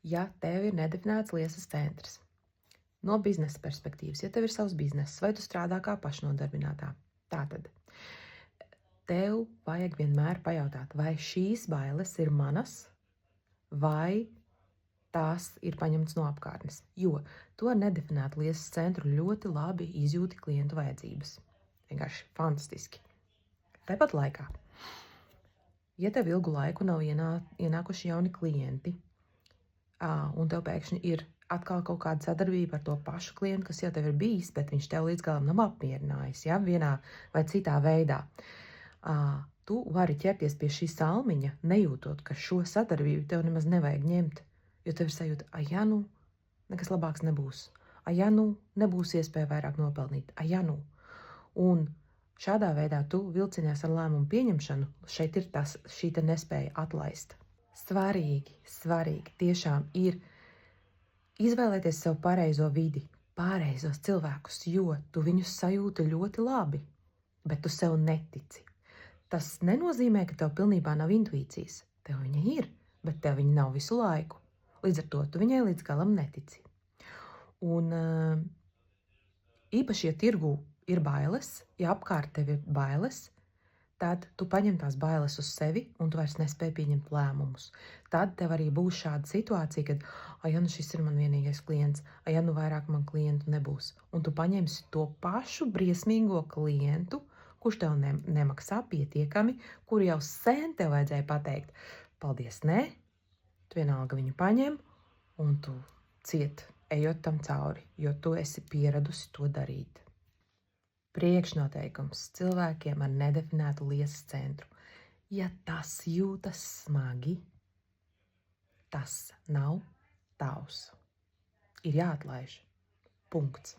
Ja tev ir nedefinēts liesas centrs, no biznesa perspektīvas, ja tev ir savs bizness, vai tu strādā kā pašnodarbinātā, tātad tev vajag vienmēr pajautāt, vai šīs bailes ir manas, vai tās ir paņemtas no apkārtnes. Jo to nedefinētu liesas centru ļoti labi izjūti klientu vajadzības. Vienkārši fantastiski. Tāpat laikā, ja tev ilgu laiku nav ienākuši jauni klienti, un tev pēkšņi ir atkal kaut kāda sadarbība ar to pašu klientu, kas jau tev ir bijis, bet viņš tev līdz galam nav apmierinājis, ja, vienā vai citā veidā. Tu vari ķerties pie šī salmiņa, nejūtot, ka šo sadarbību tev nemaz nevajag ņemt, jo tev ir sajūta, ja nu, nekas labāks nebūs, ja nu, nebūs iespēja vairāk nopelnīt, ja nu. Un šādā veidā tu vilcinies ar lēmumu pieņemšanu, šeit ir šī te nespēja atlaist. Svarīgi tiešām ir izvēlēties sev pareizo vidi, pareizos cilvēkus, jo tu viņus sajūti ļoti labi, bet tu sev netici. Tas nenozīmē, ka tev pilnībā nav intuīcijas. Tev viņa ir, bet tev viņa nav visu laiku. Līdz ar to tu viņai līdz galam netici. Un īpaši, ja tirgū ir bailes, ja apkārt tev ir bailes, tad tu paņem tās bailes uz sevi un tu vairs nespēji pieņemt lēmumus. Tad tev arī būs šāda situācija, kad, ja nu šis ir man vienīgais klients, ja nu vairāk man klientu nebūs. Un tu paņemsi to pašu briesmīgo klientu, kurš tev nemaksā pietiekami, kuru jau sen tev vajadzēja pateikt, paldies, nē, tu vienalga viņu paņem un tu ciet, ejot tam cauri, jo tu esi pieradusi to darīt. Priekšnoteikums cilvēkiem ar nedefinētu liesas centru. Ja tas jūtas smagi, tas nav tavs. Ir jāatlaiž. Punkts.